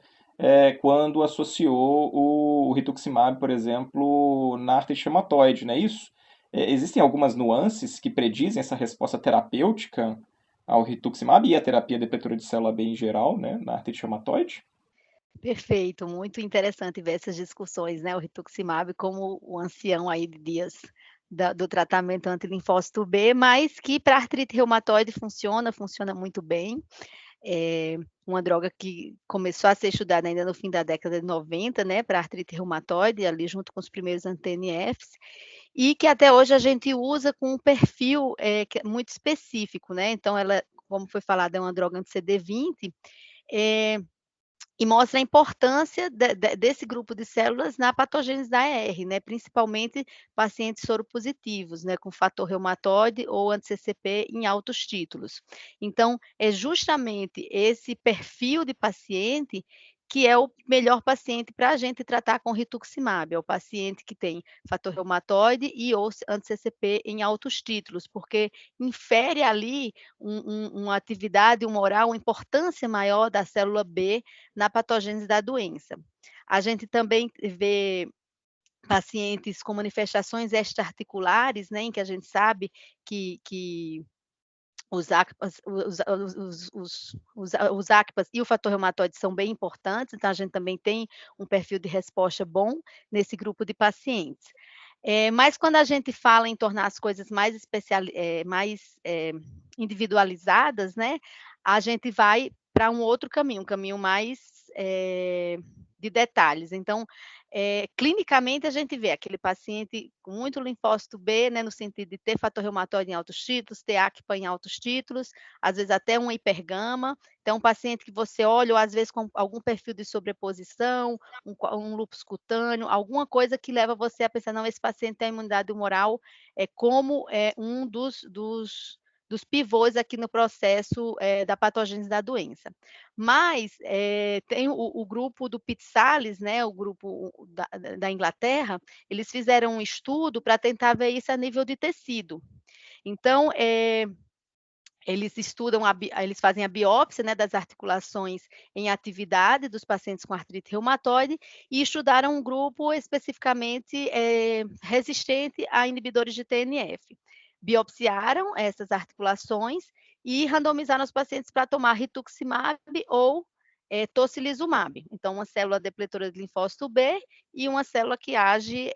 quando associou o rituximab, por exemplo, na artrite reumatoide, não é isso? Existem algumas nuances que predizem essa resposta terapêutica ao rituximab e à terapia depletora de célula B em geral, né, na artrite reumatoide? Perfeito, muito interessante ver essas discussões, né, o rituximab como o ancião aí de dias do tratamento antilinfócito B, mas que para artrite reumatoide funciona muito bem. É uma droga que começou a ser estudada ainda no fim da década de 90, né, para artrite reumatoide, ali junto com os primeiros anti-TNFs, e que até hoje a gente usa com um perfil que é muito específico, né, então ela, como foi falado, é uma droga anti-CD20, e mostra a importância desse grupo de células na patogênese da AR, né, principalmente pacientes soropositivos, né, com fator reumatoide ou anti-CCP em altos títulos. Então, é justamente esse perfil de paciente que é o melhor paciente para a gente tratar com rituximab, é o paciente que tem fator reumatoide e ou anti-CCP em altos títulos, porque infere ali uma atividade humoral, uma importância maior da célula B na patogênese da doença. A gente também vê pacientes com manifestações extraarticulares, né, em que a gente sabe que os ACPAs, os ACPAs e o fator reumatoide são bem importantes, então a gente também tem um perfil de resposta bom nesse grupo de pacientes. Mas quando a gente fala em tornar as coisas mais individualizadas, né, a gente vai para um outro caminho, um caminho mais de detalhes. Então, clinicamente a gente vê aquele paciente com muito linfócito B, né, no sentido de ter fator reumatoide em altos títulos, ter ACPA em altos títulos, às vezes até uma hipergama. Então, um paciente que você olha, ou às vezes com algum perfil de sobreposição, um lúpus cutâneo, alguma coisa que leva você a pensar, não, esse paciente tem a imunidade humoral como um dos pivôs aqui no processo da patogênese da doença. Mas tem o grupo do Pitsales, né, o grupo da Inglaterra, eles fizeram um estudo para tentar ver isso a nível de tecido. Então, eles estudam, eles fazem a biópsia, né, das articulações em atividade dos pacientes com artrite reumatoide e estudaram um grupo especificamente resistente a inibidores de TNF. Biopsiaram essas articulações e randomizaram os pacientes para tomar rituximab ou tocilizumab. Então, uma célula depletora de linfócito B e uma célula que age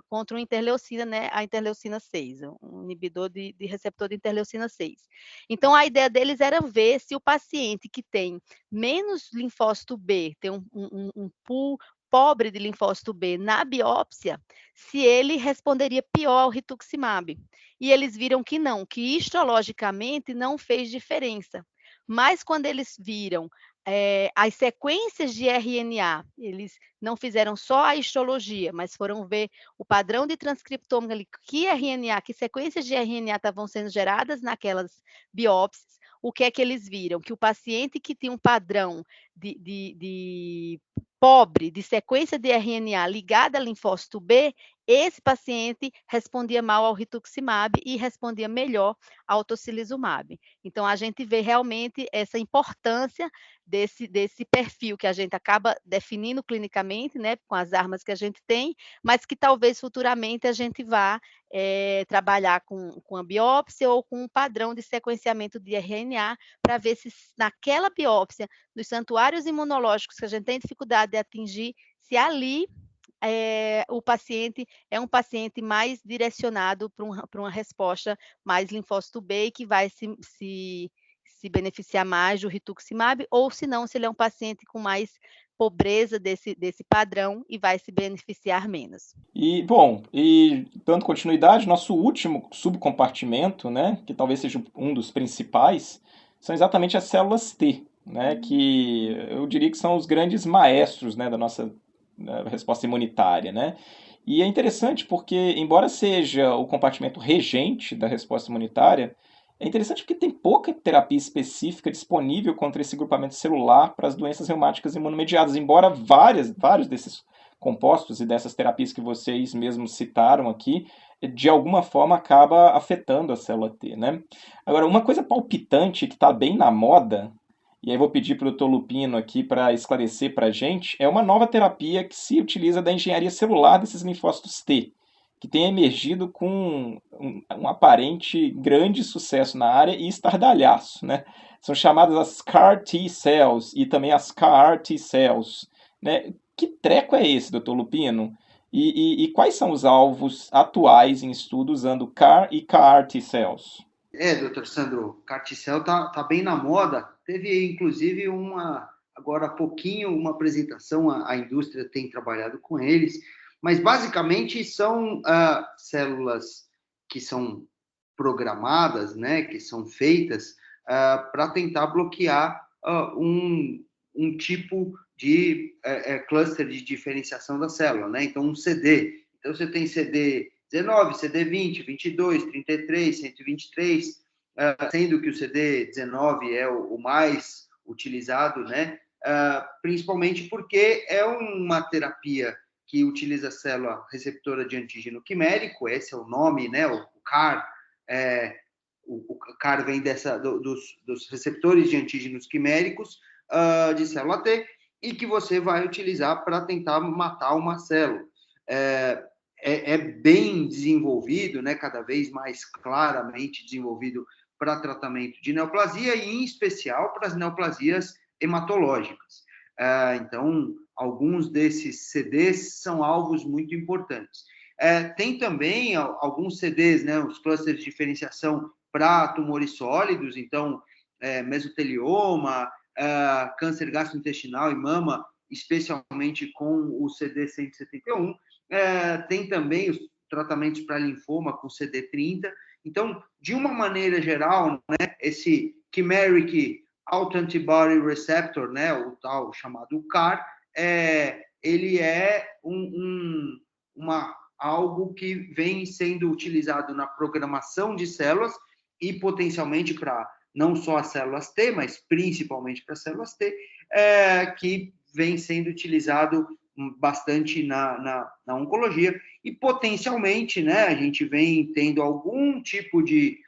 contra uma interleucina, né, a interleucina 6, um inibidor de receptor de interleucina 6. Então, a ideia deles era ver se o paciente que tem menos linfócito B, tem um pool pobre de linfócito B na biópsia, se ele responderia pior ao rituximab. E eles viram que não, que histologicamente não fez diferença. Mas quando eles viram as sequências de RNA, eles não fizeram só a histologia, mas foram ver o padrão de transcriptoma, que RNA, que sequências de RNA estavam sendo geradas naquelas biópsias. O que é que eles viram? Que o paciente que tinha um padrão de pobre, de sequência de RNA ligada a linfócito B, esse paciente respondia mal ao rituximab e respondia melhor ao tocilizumab. Então, a gente vê realmente essa importância desse perfil que a gente acaba definindo clinicamente, né, com as armas que a gente tem, mas que talvez futuramente a gente vá trabalhar com a biópsia ou com um padrão de sequenciamento de RNA para ver se naquela biópsia, nos santuários imunológicos que a gente tem dificuldade de atingir, se ali o paciente é um paciente mais direcionado para uma resposta mais linfócito B e que vai se beneficiar mais do rituximab, ou se não, se ele é um paciente com mais pobreza desse padrão e vai se beneficiar menos. E, bom, e dando continuidade, nosso último subcompartimento, né, que talvez seja um dos principais, são exatamente as células T, né, que eu diria que são os grandes maestros, né, da nossa resposta imunitária, né? E é interessante porque, embora seja o compartimento regente da resposta imunitária, é interessante porque tem pouca terapia específica disponível contra esse grupamento celular para as doenças reumáticas imunomediadas, embora vários desses compostos e dessas terapias que vocês mesmos citaram aqui, de alguma forma acaba afetando a célula T, né? Agora, uma coisa palpitante que está bem na moda, e aí vou pedir para o Dr. Lupino aqui para esclarecer para a gente, é uma nova terapia que se utiliza da engenharia celular desses linfócitos T, que tem emergido com um aparente grande sucesso na área e estardalhaço, né? São chamadas as CAR T-cells e também as CAR T-cells, né? Que treco é esse, Dr. Lupino? E quais são os alvos atuais em estudo usando CAR e CAR T-cells? Doutor Sandro, CAR T-cell tá bem na moda. Teve, inclusive, agora há pouquinho, uma apresentação, a indústria tem trabalhado com eles, mas basicamente são células que são programadas, né, que são feitas para tentar bloquear um tipo de cluster de diferenciação da célula, né? Então, um CD. Então, você tem CD 19, CD 20, 22, 33, 123, sendo que o CD 19 é o mais utilizado, né? Principalmente porque é uma terapia que utiliza a célula receptora de antígeno quimérico, esse é o nome, né? O CAR, o CAR vem dos receptores de antígenos quiméricos de célula T, e que você vai utilizar para tentar matar uma célula. É bem desenvolvido, né? Cada vez mais claramente desenvolvido para tratamento de neoplasia e, em especial, para as neoplasias hematológicas. Então, alguns desses CDs são alvos muito importantes. Tem também alguns CDs, né, os clusters de diferenciação para tumores sólidos, então, mesotelioma, câncer gastrointestinal e mama especialmente com o CD171. Tem também os tratamentos para linfoma com CD30. Então, de uma maneira geral, né, esse chimeric autoantibody receptor, né, o tal chamado CAR, ele é algo que vem sendo utilizado na programação de células e potencialmente para não só as células T, mas principalmente para as células T, que vem sendo utilizado bastante na oncologia e potencialmente, né, a gente vem tendo algum tipo de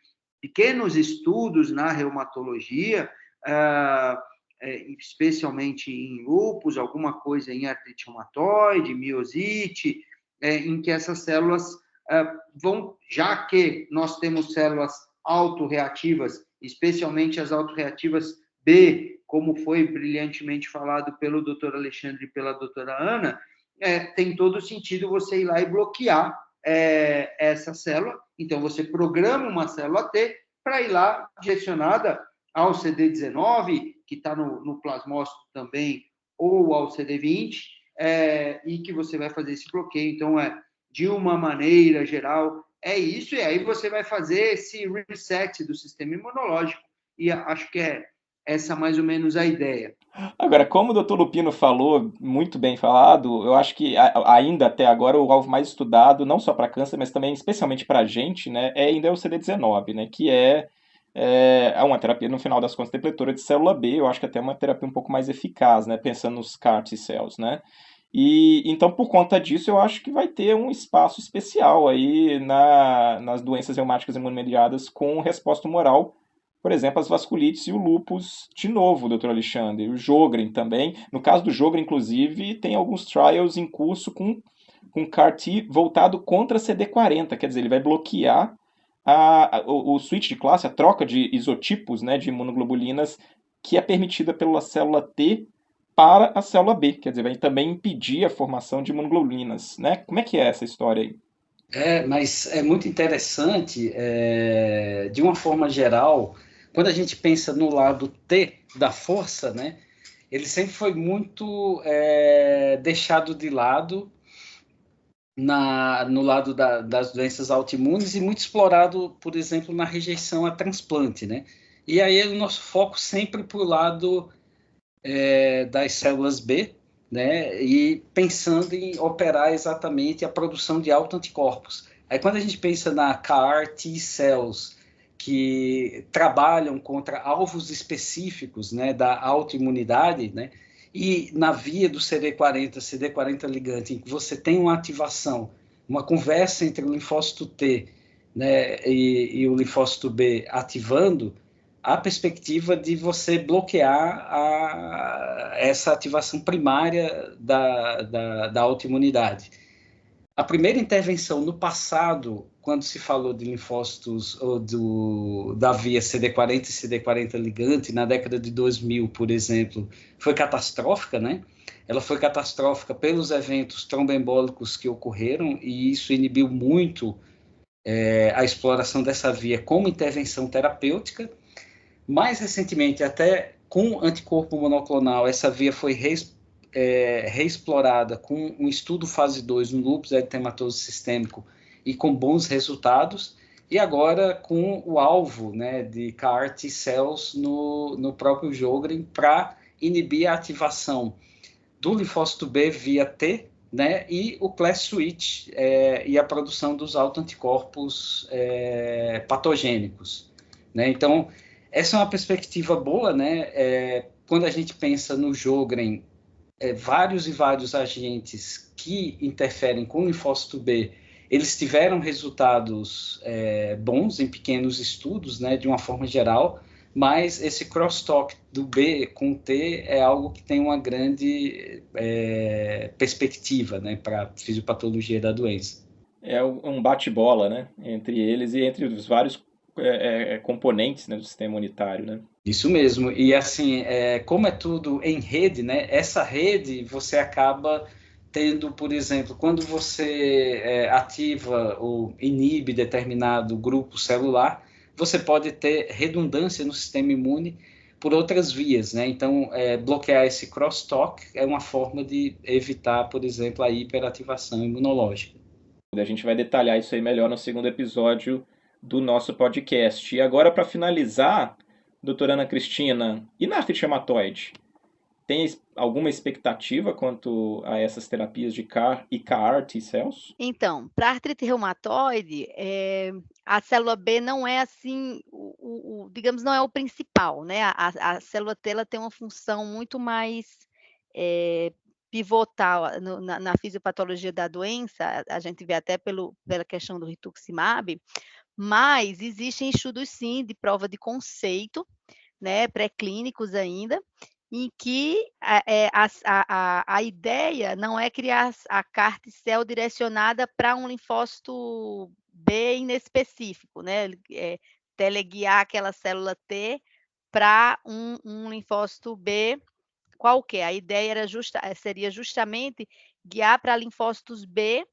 pequenos estudos na reumatologia, especialmente em lúpus, alguma coisa em artrite reumatoide, miosite, em que essas células vão, já que nós temos células autorreativas, especialmente as autorreativas B, como foi brilhantemente falado pelo Dr. Alexandre e pela doutora Ana, tem todo sentido você ir lá e bloquear essa célula. Então, você programa uma célula T para ir lá direcionada ao CD19, que está no plasmócito também, ou ao CD20, e que você vai fazer esse bloqueio. Então, de uma maneira geral, é isso, e aí você vai fazer esse reset do sistema imunológico, e acho que é essa mais ou menos a ideia. Agora, como o Dr. Lupino falou, muito bem falado, eu acho que ainda até agora o alvo mais estudado, não só para câncer, mas também especialmente para a gente, né, ainda é o CD19, né, que é uma terapia, no final das contas, depletora de célula B, eu acho que até uma terapia um pouco mais eficaz, né, pensando nos CAR T-cells, né. E então, por conta disso, eu acho que vai ter um espaço especial aí nas doenças reumáticas imunomediadas com resposta humoral, por exemplo, as vasculites e o lúpus, de novo, doutor Alexandre, o Sjögren também. No caso do Sjögren, inclusive, tem alguns trials em curso com CAR-T voltado contra CD40, quer dizer, ele vai bloquear o switch de classe, a troca de isotipos, né, de imunoglobulinas, que é permitida pela célula T para a célula B, quer dizer, vai também impedir a formação de imunoglobulinas, né? Como é que é essa história aí? Mas é muito interessante, de uma forma geral, quando a gente pensa no lado T da força, né, ele sempre foi muito deixado de lado no lado das doenças autoimunes e muito explorado, por exemplo, na rejeição a transplante, né? E aí o nosso foco sempre para o lado das células B, né? E pensando em operar exatamente a produção de autoanticorpos. Aí quando a gente pensa na CAR T-cells, que trabalham contra alvos específicos, né, da autoimunidade, né? E na via do CD40 ligante, em que você tem uma ativação, uma conversa entre o linfócito T, né, e o linfócito B ativando, a perspectiva de você bloquear essa ativação primária da autoimunidade. A primeira intervenção no passado, quando se falou de linfócitos ou da via CD40 e CD40 ligante, na década de 2000, por exemplo, foi catastrófica, né? Ela foi catastrófica pelos eventos tromboembólicos que ocorreram, e isso inibiu muito a exploração dessa via como intervenção terapêutica. Mais recentemente, até com anticorpo monoclonal, essa via foi reexplorada com um estudo fase 2 no lúpus eritematoso sistêmico e com bons resultados, e agora com o alvo, né, de CAR T-cells no próprio Sjögren para inibir a ativação do linfócito B via T, né, e o class switch e a produção dos autoanticorpos patogênicos, né? Então, essa é uma perspectiva boa, né? Quando a gente pensa no Sjögren, vários e vários agentes que interferem com o linfócito B, eles tiveram resultados bons em pequenos estudos, né, de uma forma geral, mas esse crosstalk do B com o T é algo que tem uma grande perspectiva, né, para a fisiopatologia da doença. É um bate-bola, né, entre eles e entre os vários componentes, né, do sistema imunitário, né? Isso mesmo, e assim, como é tudo em rede, né, essa rede você acaba tendo, por exemplo, quando você ativa ou inibe determinado grupo celular, você pode ter redundância no sistema imune, por outras vias, né? Então, bloquear esse crosstalk é uma forma de evitar, por exemplo, a hiperativação imunológica. A gente vai detalhar isso aí melhor no segundo episódio do nosso podcast. E agora, para finalizar, doutora Ana Cristina, e na artrite reumatoide? Tem alguma expectativa quanto a essas terapias de CAR e CAR T-cells? Então, para artrite reumatoide, a célula B não é assim, digamos, não é o principal, né? A célula T ela tem uma função muito mais pivotal na fisiopatologia da doença, a gente vê até pela questão do rituximab, mas existem estudos sim de prova de conceito, né, pré-clínicos ainda, em que a ideia não é criar a CAR T-cell direcionada para um linfócito B inespecífico, né? Teleguiar aquela célula T para um linfócito B qualquer. A ideia seria justamente guiar para linfócitos B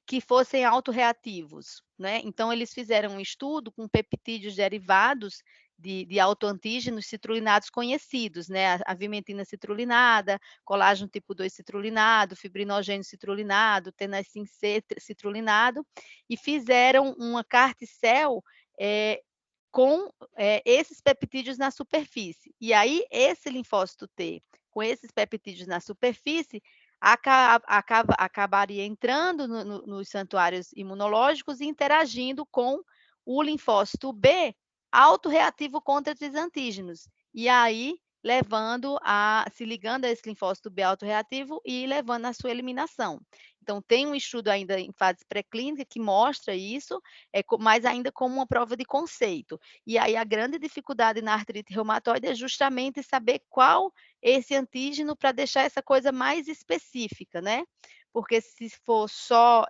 que fossem autorreativos, né? Então, eles fizeram um estudo com peptídeos derivados de autoantígenos citrulinados conhecidos, né? A vimentina citrulinada, colágeno tipo 2 citrulinado, fibrinogênio citrulinado, tenascin C citrulinado, e fizeram uma CAR T-cell com esses peptídeos na superfície. E aí, esse linfócito T, com esses peptídeos na superfície, acabaria entrando nos santuários imunológicos e interagindo com o linfócito B autorreativo contra esses antígenos. E aí, se ligando a esse linfócito B autorreativo e levando à sua eliminação. Então, tem um estudo ainda em fase pré-clínica que mostra isso, mas ainda como uma prova de conceito. E aí, a grande dificuldade na artrite reumatoide é justamente saber qual esse antígeno para deixar essa coisa mais específica, né? Porque se for só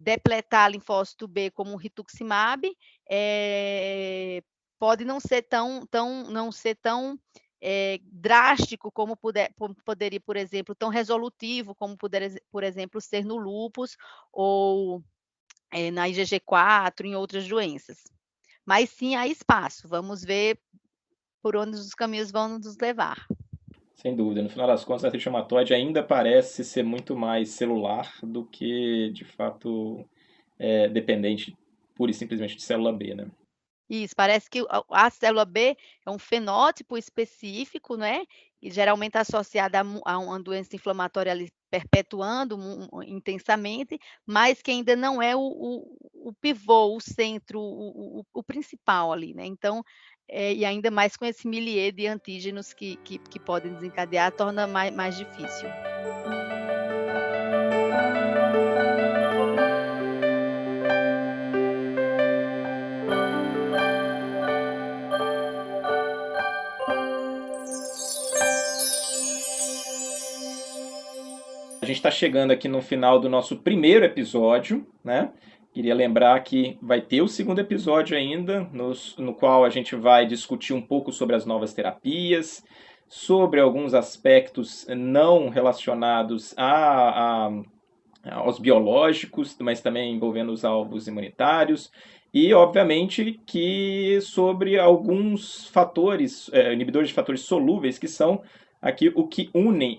depletar linfócito B como rituximab, pode não ser tão drástico como poderia, por exemplo, tão resolutivo como por exemplo, ser no lúpus ou na IgG4, em outras doenças. Mas sim, há espaço. Vamos ver por onde os caminhos vão nos levar. Sem dúvida. No final das contas, a artrite reumatoide ainda parece ser muito mais celular do que, de fato, dependente pura e simplesmente de célula B, né? Isso, parece que a célula B é um fenótipo específico, né? E geralmente associada a uma doença inflamatória ali perpetuando intensamente, mas que ainda não é o pivô, o centro, o principal ali, né? Então, e ainda mais com esse milieu de antígenos que podem desencadear, torna mais difícil. A gente está chegando aqui no final do nosso primeiro episódio, né? Queria lembrar que vai ter o segundo episódio ainda, no qual a gente vai discutir um pouco sobre as novas terapias, sobre alguns aspectos não relacionados aos biológicos, mas também envolvendo os alvos imunitários, e, obviamente, que sobre alguns fatores, inibidores de fatores solúveis, que são aqui o que unem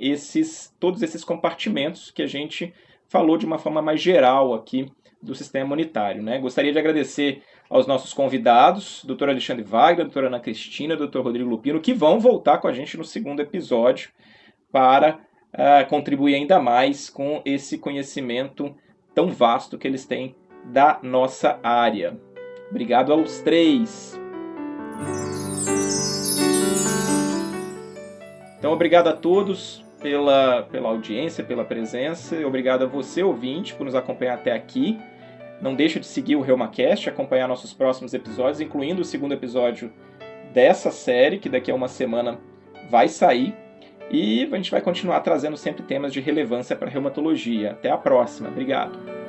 todos esses compartimentos que a gente falou de uma forma mais geral aqui do sistema imunitário, né? Gostaria de agradecer aos nossos convidados, Dr. Alexandre Wagner, Dra. Ana Cristina, Dr. Rodrigo Lupino, que vão voltar com a gente no segundo episódio para contribuir ainda mais com esse conhecimento tão vasto que eles têm da nossa área. Obrigado aos três. Então, obrigado a todos pela audiência, pela presença. Obrigado a você, ouvinte, por nos acompanhar até aqui. Não deixe de seguir o ReumaCast, acompanhar nossos próximos episódios, incluindo o segundo episódio dessa série, que daqui a uma semana vai sair. E a gente vai continuar trazendo sempre temas de relevância para a reumatologia. Até a próxima. Obrigado.